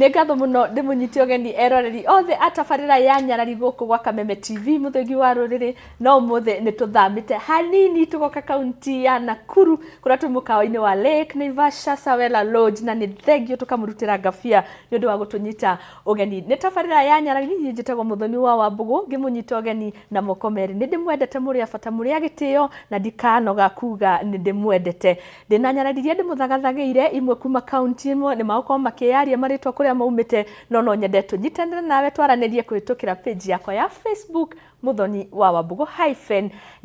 nĩ ngatho mũno ndĩmũnyiti ũgeni eroreri othe atabarĩra ya Nyarari gũkũ gwa Kameme TV mũthĩgi wa rũrĩrĩ no ũmũthĩ nĩ tũthamĩte hanini tũgoka kaunti ya Nakuru kũrĩa twĩ mũkawa-inĩ wa Lake Naivasha Sawela Lodge na nĩ thengio tũkamũrutĩra ngabia nĩ ũndũ wa gũtũnyita ũgeni nĩ tabarĩra ya Nyarari niĩ njĩtagwo Mũthoni wa Wambũgũ ngĩmũnyita ũgeni na moko merĩ nĩ ndĩmwendete mũrĩ abata mũrĩ agĩtĩo na ndikanoga kuga nĩ ndĩmwendete ndĩna Nyararirie ndĩmũthagathagĩire imwe kuma kaunti ĩmwe nĩ magũkorwo makĩyaria marĩtwa kũrĩa maumĩte no nyende tũnyitanĩre nawe twaranĩrie kũhĩtũkĩra page yakwa ya Facebook Mũthoni wa Wambũgũ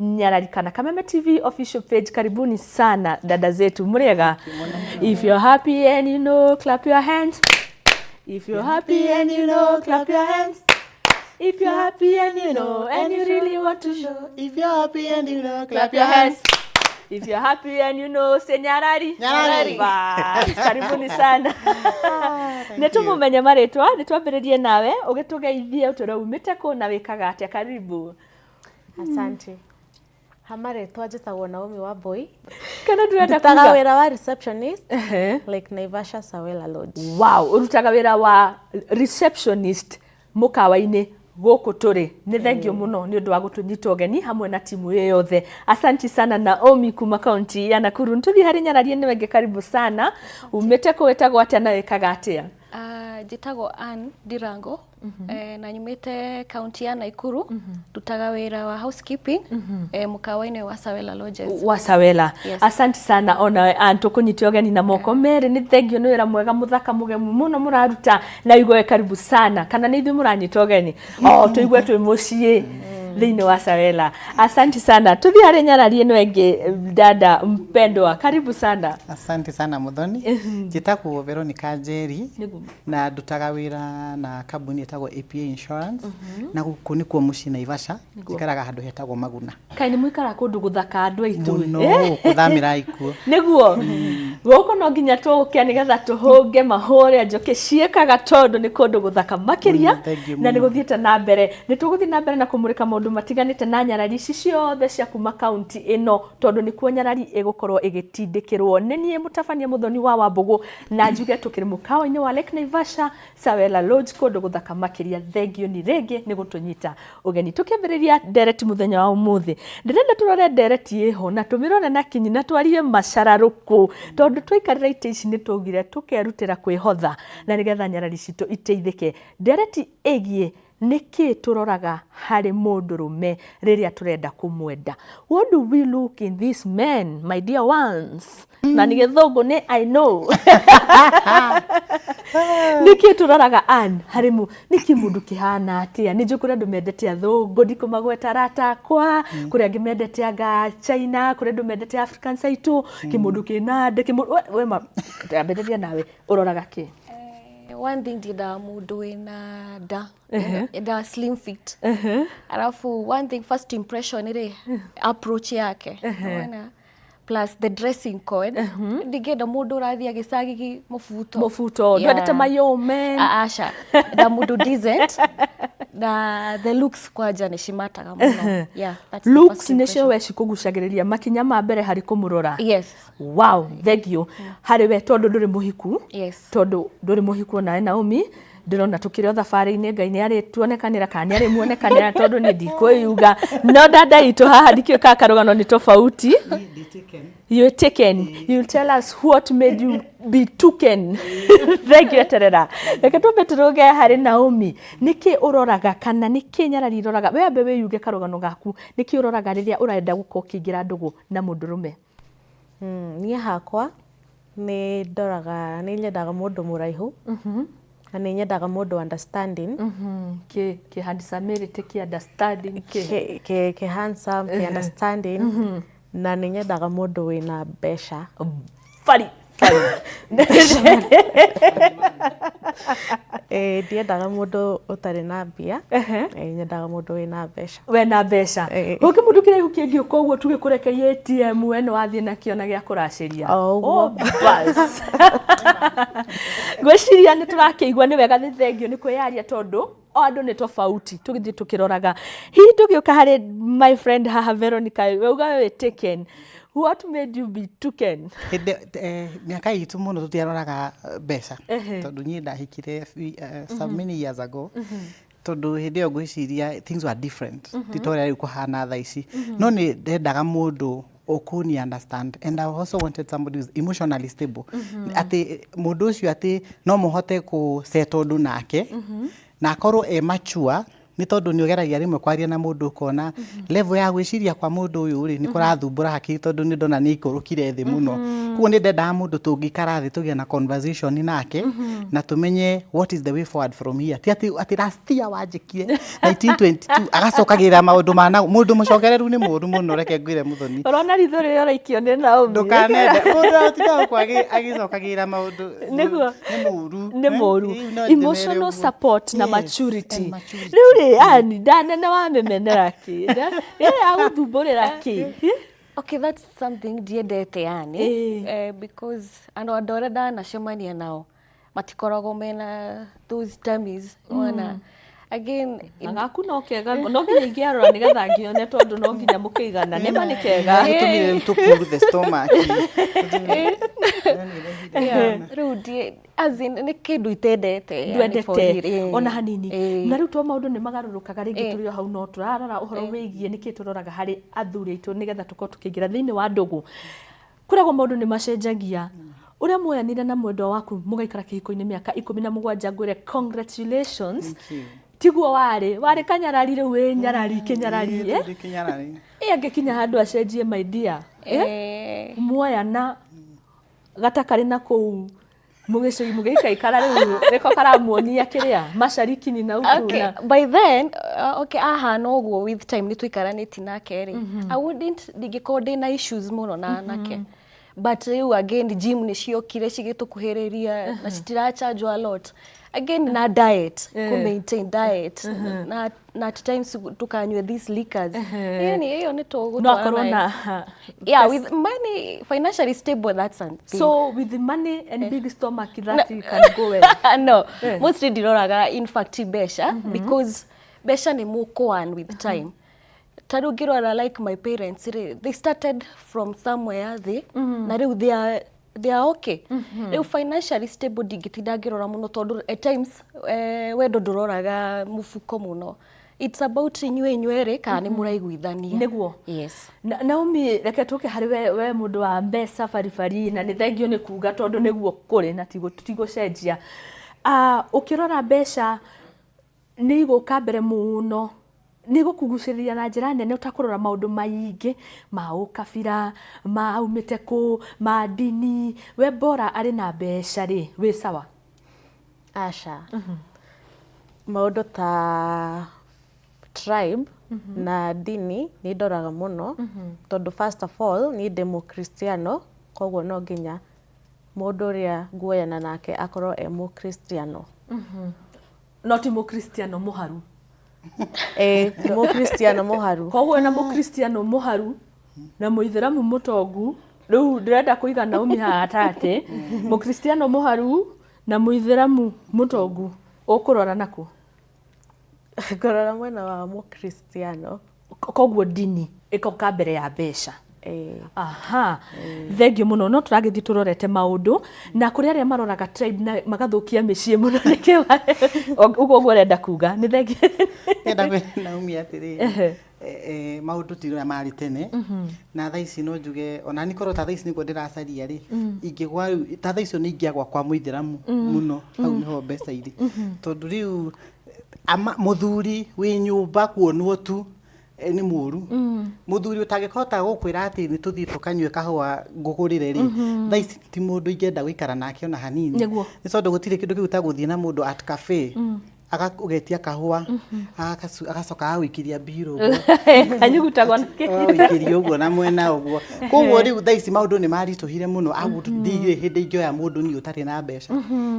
-Nyarari kana Kameme TV official page. Karibuni sana dada zetu muriega. If you're happy and you know clap your hands. If you're happy and you know clap your hands. If you're happy and you know and you really want to show. If you're happy and you know clap your hands. If you're happy and you know say Nyarari. Nyarari. Karibuni sana. Nĩtũmũmenye marĩtwa nĩtwambĩrĩrie nawe ũgĩtũgeithia ũtũra umĩte kũ na wĩkaga atĩa. Karibu. Asante. Hamarĩtwa njĩtagwo Naomi Wambui. Kana ndĩrenda kuga ndutaga wĩra wa receptionist Lake Naivasha Sawela Lodge. Wow, ũrutaga wĩra wa receptionist mũkawa-inĩ gũkũ tũrĩ nĩ thengio mũno nĩ ũndũ wa gũtũnyita ũgeni hamwe na timu yothe. Asanti sana Naomi kuma kaunti ya Nakuru. Ntũthi harĩ Nyararie nĩ wenge karibu sana. Umĩte kũwĩtagwo atĩa na wĩkaga atĩa? Njĩtagwo Ann Ndirango na nyumĩte kaunti ya Nakuru. Ndutaga wĩra wa housekeeping mũkawa-inĩ wa Sawela Lodges. Wa Sawela. Yes. Asanti sana ona Ann tũkũnyita ũgeni na moko merĩ nĩ thengio nĩ wĩra mwega mũthaka mũgemu mũno mũraruta na igwe karibu sana. Kana nĩ ithuĩ mũranyita ũgeni? Tũigue twĩ mũciĩ thĩinĩ wa Sawela. Asanti sana. Tũthi harĩ Nyararie nĩ wenge dada mpendwa. Karibu sana. Asante sana Mũthoni. Njĩtagwo Veronica Njeri na ndutaga wĩra na kambuni ĩtagwo APA Insurance na gũkũ nĩkuo mũciĩ Naivasha njikaraga handũ hetagwo Maguna. Kaĩ nĩ mũikara kũndũ gũthaka andũ aitũ no kũthamĩra ikuo nĩguo gũkũ no nginya tũke nĩgetha tũhũnge mahũre njũkĩ ciĩkaga tondũ nĩ kũndũ gũthaka makĩria na nĩ gũthiĩte na mbere nĩ tũgũthiĩ na mbere na kũmũrĩka maũndũ matiganĩte na Nyarari ici ciothe cia kuma kaunti ĩno tondũ nĩkuo Nyarari ĩgũkorwo ĩgĩtindĩkĩrwo. Nĩ niĩ mũtabania Mũthoni wa Wambũgũ na njuge tũkĩrĩ mũkawa-inĩ wa Lake Naivasha Sawela Lodge kũndũ gũthaka makĩria. Thengio nĩ rĩngĩ nĩ gũtũnyita ũgeni. Tũkĩambĩrĩria ndereti mũthenya wa ũmũthĩ ndĩrenda tũrore ndereti ĩho na tũmĩrore na kinyi na twarie macararũkũ tondũ twaikarĩra itĩ ici nĩ tũgire tũkerutĩra kwĩhotha na nĩgetha Nyarari citũ iteithĩke. Ndereti ĩgiĩ nĩkĩ tũroraga harĩ mũndũrũme rĩrĩa tũrenda kũmwenda. What do we look in this man, my dear ones? Na nĩ gĩthũngũ nĩ I know. Nĩkĩ tũroraga Ann harĩ nĩkĩ mũndũ kĩhana atĩa? Nĩ njũĩ kũrĩa andũ mendete athũngũ ndikũmagweta arata akwa kũrĩa angĩ mendete anga China kũrĩa andũ mendete African saitũ kĩmũndũ kĩna nde kĩmũndũ we ma ambĩrĩria nawe ũroraga kĩ? One thing ndiendaga mũndũ wĩna nda nda slim fit. Alafu one thing first impression ĩrĩ approach yake plus the dressing code. Ndingĩenda mũndũ ũrathiĩ agĩcagigi mũbuto ndwendete mayũme aca nda mũndũ decent na the looks kwanja nĩ cimataga mũno. That's looks nĩcio we cikũgucagĩrĩria makinya ma mbere harĩ kũmũrora. Yes. Wow, thengio harĩ we tondũ ndũrĩ mũhiku. Yes. Tondũ ndũrĩ mũhiku nawe Naomi ndĩrona tũkĩrĩ o thabarĩ-inĩ Ngai nĩ arĩ tuonekanĩra kana nĩ arĩ muonekanĩra tondũ nĩ ndikwĩuga no dada itũ haha ndikĩo ka karũgano nĩ tofauti. You're taken. You tell us what made you be taken. Thengio eterera. Reke twambe tũrũge harĩ Naomi. Nĩkĩ ũroraga kana nĩkĩ Nyarari ũroraga? We ambe wĩuge karũgano gaku. Nĩkĩ ũroraga rĩrĩa ũrenda gũkorwo ũkĩingĩra ndũgũ na mũndũrũme? Niĩ hakwa nĩ ndoraga nĩ nyendaga mũndũ mũraihu. Na nĩ nyendaga mũndũ understanding. Kĩ handsome kĩ understanding kĩ handsome kĩ understanding. Na nĩ nyendaga mũndũ wĩna mbeca. Fari. Ndiendaga mũndũ ũtarĩ na mbia. Nyendaga mũndũ wĩna mbeca. Wena mbeca. Gũkĩ mũndũ kĩraihu kĩngĩũka ũguo tũgĩkũrekeria ATM we nĩ wathiĩ nakĩo na gĩa kũracĩria. Ngwĩciria nĩ tũrakĩigua nĩ wega nĩ thengio nĩ kwĩyaria tondũ o andu ni tofauti tugithii tukiroraga hihi tugiuka hari my friend haha Veronica weuga we taken. What made you be taken? Miaka itu muno tutiaroraga mbeca tondu nie ndahikire some many years ago tondu hindi yo gwiciria things were different titoria riu kuhana thaa ici no ni ndendaga mundu okuni understand and I also wanted somebody who's emotionally stable ati mundu ucio ati no muhote ku settle ndu nake na akorwo mature ni tondu ni ugeragia rimwe kwaria na mundu ukona level ya gwiciria kwa mundu uyu ri ni kurathumbura hakiri tondu ni ndona ni ikurukire thi muno kuo ni ndenda mundu tungikara thi tugie na conversation nake na tumenye what is the way forward from here ati last year wanjikire 1922 agacokagira maundu mana mundu mucokereru ni muru muno reke ngwire muthoni urona ritho ri oraikio ni Naomi ndukanende mundu tika kwagi agicokagira maundu ni muru emotional support na maturity riu yani ndanene wa memenera ki aguthumbũrĩra ki. Okay, that's something ndiendete yani because andu arĩa ndanacemania nao matikoragwo mena those dummies ona again agaku no kega no nginya ingĩarora nĩgetha ngĩone tondu no nginya mũkĩigana nĩ ma nĩ kega gĩtũmire tukuru the stomach rĩu as in nĩ kĩndũ itendete ndwendete ona hanini na rĩu to maũndũ nĩ magarũrũkaga rĩngĩ tũrĩ hau no tũrarora ũhoro wĩgiĩ nĩkĩ tũroraga harĩ athuri aitũ nĩgetha tũkorwo tũkĩingĩra thĩinĩ wa ndũgũ kuragwo maũndũ nĩ macenjagia uria mwoyanire na mwendwa waku mugaikara kĩhiko-inĩ mĩaka 17 ngwĩre congratulations tiguo wari kanyarari rĩu wĩ nyarari kĩnyarari angĩkinya handũ acenjie my dear mwoyana gatakari na kũu mũgĩikaikara rĩu rĩko karamuonia kĩrĩa macarikini na ukuna. By then ahana ũguo with time nĩtũikaranĩti nake rĩ I wouldn't ndingĩkorwo ndĩna issues mũno nake but rĩu again gym nĩciokire cigĩtũkuhĩrĩria na citirachange a lot again na diet ku maintain diet na at times tukanywe these liquors yani hiyo ni tugutwara yeah with money financially stable that's something so with the money and big stomach that you can go well no mostly ndiroraga in fact besha because besha ni mukoan with time tadu ngirora like my parents they started from somewhere na riu they are okay riu financially stable dingitinda ngirora muno tondu at times wendo nduroraga mufuko muno it's about inyuere kana ni muraiguithania niguo yes Naomi reke tuke hari we mundu wa mbeca baribari na ni thengio ni kuga tondu niguo kuri na tigũcenjia ukirora mbeca ni iguka mbere muno ni gukuguciriria na njira nene utakurora maundu maingĩ ma ukabira ma umite ku ma dini we bora ari na mbeca ri we sawa asha maundu ta tribe na dini ni ndoraga muno tondu first of all ni demo Cristiano koguo no nginya mundu uria nguoyana nake akorwo mu Cristiano not mu Cristiano muharu mu Cristiano muharu koguo na mu Cristiano muharu na muitheramu mutongu riu ndirenda kuiga Naomi haha tate mu Cristiano muharu na muitheramu mutongu ukurora naku ngorora mwena wa mu Cristiano koguo dini ikoka mbere ya mbeca aha thengio muno no turagithii turorete maundu na kuri aria maroraga tribe na magathukia mĩciĩ muno nĩkĩ uguo urenda kuga ni thengio enda Naomi atiri maundu tiro mari tene na thaa ici no njuge ona nikorwo ta thaa ici niko ndiracaria ri ingigwa ta thaa ici ni ingiagwa kwa muitheramu muno hau niho mbeca iri tondu riu muthuri wi nyumba kuonwo tu ni muru muthuri utagikota gukwira ati ni tuthii tukanywe kahua ngugurire ri thaa ici ti mundu ingenda guikara nake ona hanini ni tondu gutire kindu kiu ta guthii na mundu at cafe ugetia kahua agacoka awikiria biro anyugutagwa nake wikiria uguo na mwena uguo koguo riu thaa ici maundu ni marituhire muno ndigire hindi ingioya mundu ni utari na mbeca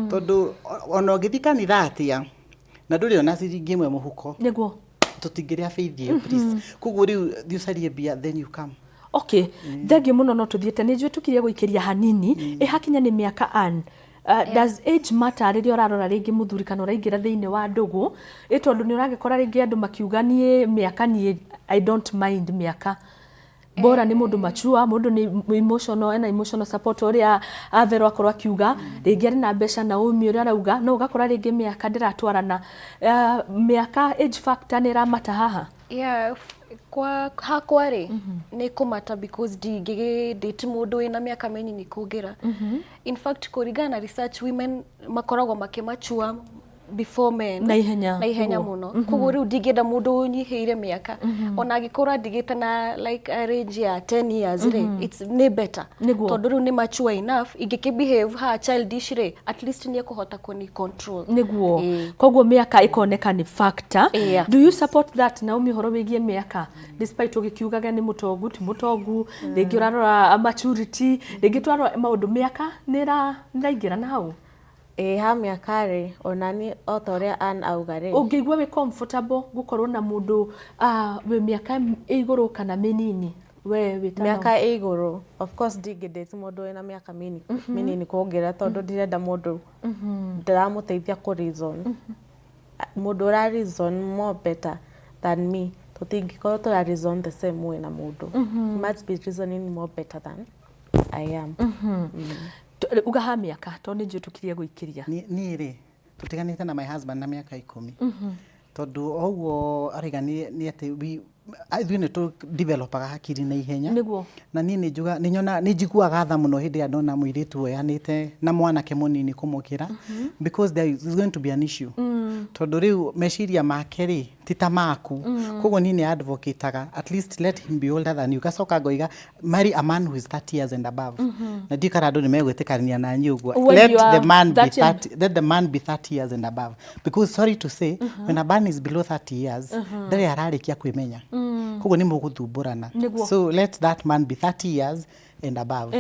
tondu ona ugithi kanitha atia na nduri ona ciringi imwe muhuko niguo tutingiria faithie please koguo riu thiucarie bia then you come okay thengio muno no tuthiete ni njui tukiria guikiria hanini hakinya ni miaka Does age matter rĩrĩa ũrarora rĩngĩ mũthuri kana ũraingĩra thĩinĩ wa ndũgũ tondu nĩ ũragĩkora rĩngĩ andũ makiuga niĩ mĩaka niĩ I don't mind mĩaka bora nĩ mũndũ machua mũndũ nĩ emotional ena emotional support ũrĩa Vero akorwo akiuga rĩngĩ arĩ na mbeca na ũmi ũrĩa arauga no ũgakora rĩngĩ mĩaka ndĩratwarana mĩaka age factor nĩ ĩramata haha hakwa rĩ nĩ kũmata because ndingĩdate mũndũ wĩna mĩaka mĩnini kũngĩra. In fact kũringana na research women makoragwo makĩmachua before men na ihenya muno koguo riu ndingĩenda mũndũ ũnyihĩire mĩaka ona angĩkorwo ndigĩte na like a range ya 10 years rĩ it's nĩ better tondũ riu nĩ mature enough ingĩkĩbehave ha childish rĩ at least nĩ ekũhota kũni control niguo koguo mĩaka ĩkoneka nĩ factor. Do you support that na ũmĩhoro wĩgiĩ mĩaka despite ũgĩkiugaga nĩ mũtongu ti mũtongu rĩngĩ ũrarora maturity rĩngĩ twarora maũndũ mĩaka nĩ ĩraingĩra na hau? Ha mĩaka rĩ ona ni o ta ũrĩa Ann auga rĩ ũngĩigua wĩ comfortable gũkorwo na mũndũ wĩ mĩaka igũrũ kana mĩnini we wĩtana mĩaka igũrũ of course ndingĩdate mũndũ wĩna mĩaka mĩnini kũngĩra tondũ ndirenda mũndũ ndiramũteithia kũ reason mũndũ ũra reason more better than me tũtingĩkorwo tũra reason the same way na mũndũ must be reasoning more better than I am. Ugaha mĩaka tondũ nĩ njũtũkirie gũikĩria niĩ rĩ tũtiganĩte na my husband na mĩaka 10 tondũ oguo araiga nĩ atĩ ithuĩ nĩ tũ developaga hakiri na ihenya niguo na niĩ nĩ njiguaga tha mũno hĩndĩ ĩrĩa ndona mũirĩtu oyanĩte na mwanake mũnini kũmũkĩra because there is going to be an issue tondũ rĩu meciria make rĩ ti ta maku koguo niĩ nĩ advocateaga at least let him be older than you gacoka ngoiga marry a man who is 30 years and above na ndiũ kana andũ nĩ megwĩtĩkania na niĩ ũguo let the man be 30 years and above because sorry to say when a man is below 30 years ndarĩ ararĩkia kwĩmenya koguo nĩ mũgũthumbũrana so let that man be 30 years and above.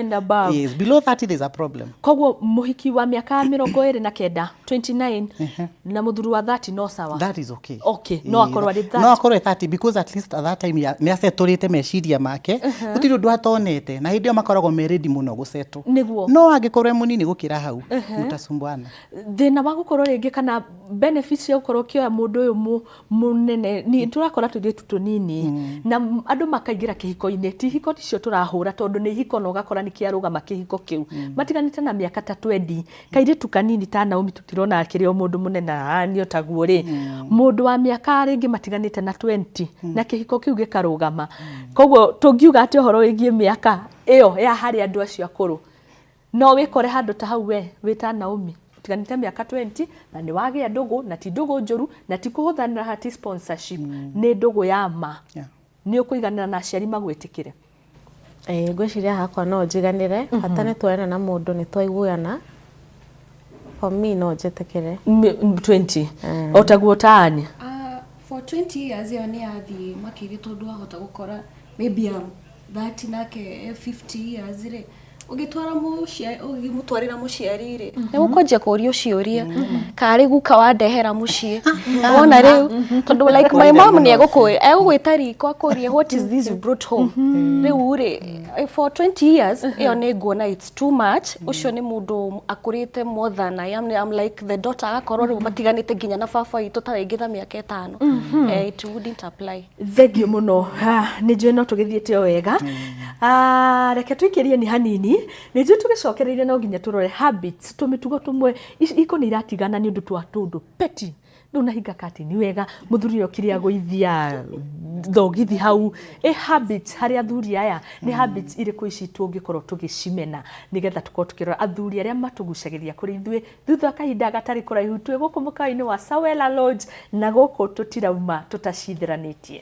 Yes, below 30 there's a problem. Koguo muhiki wa miaka 29 29 na muthuru wa 30 no sawa. That is okay. Okay, no akorwa ari 30. No akorwa 30 because at least at that time nĩ asetũrĩte meciria make. Gũtirĩ ũndũ atonete na hĩndĩ ĩyo makoragwo me ready mũno gũsetũ. No angĩkorwo mũnini gũkĩra hau mutasumbuana. Thĩna wa gũkorwo rĩngĩ kana benefits ya gũkorwo kĩoya mũndũ ũyũ mũnene ni turakora tũirĩtu tũnini na andũ makaingĩra kĩhiko-inĩ ti hiko icio tũrahũra tondũ nĩ hiko no gakora nĩ kĩarũgama kĩhiko kĩu matiganĩte na mĩaka ta 20 kairĩtu kanini ta Naomi tutirona akĩrĩ o mũndũ mũnene nĩ otaguo rĩ mũndũ wa mĩaka rĩngĩ matiganĩte na 20 na kĩhiko kĩu gĩkarũgama koguo tũngiuga atĩ ũhoro wĩgiĩ mĩaka ĩyo ya harĩ andũ acio akũrũ no wĩkore handũ ta hau we wĩta Naomi tiganĩte mĩaka 20 na nĩ wagĩa ndũgũ na ti ndũgũ njũru na ti kũhũthanĩra hati sponsorship nĩ ndũgũ ya ma nĩ ũkũiganĩra na aciari magwĩtĩkĩre. Ngwĩciria hakwa no njiganĩre bata nĩ twarana na mũndũ nĩ twaiguana for me no njĩtĩkĩre 20 otaguo taani for 20 years yo nĩ athi makĩri tondũ ahota gũkora maybe 30 nake 50 years rĩ ũgĩtwara ũgĩmũtwarĩra mũciari rĩ nĩ gũkwanjia kũũria ciũria karĩ guka wandehera mũciĩ wona rĩu tondũ like my mom nĩ egũgwĩta riko akũrie what is this you brought home rĩu rĩ for 20 years ĩyo nĩ nguona it's too much ũcio nĩ mũndũ akũrĩte more than I am I'm like the daughter agakorwo rĩu matiganĩte nginya na baba witũ ta rĩngĩ ta mĩaka 5 it wouldn't apply. Thengiũ mũno nĩ njũĩ no tũgĩthiĩte o wega reke tũikĩrie nĩ hanini nĩ njũĩ tũgĩcokereire no nginya tũrore habits tũmĩtugo tũmwe iko nĩ iratigana nĩ ũndũ twa tũndũ peti ndona hinga kati ni wega muthuri okiria gũithia thogithi hau habits harĩa athuri aya ni habits irĩkũ ici tũngĩkorwo tũgĩcimena nigetha tukorwo tukirora athuri arĩa matugucagĩria kũrĩ ithuĩ thutha kahinda gatarĩ kũraihu twĩ gũkũ mũkawa-inĩ wa Sawela Lodge na gũkũ tũtirauma tũtacithĩranĩtie.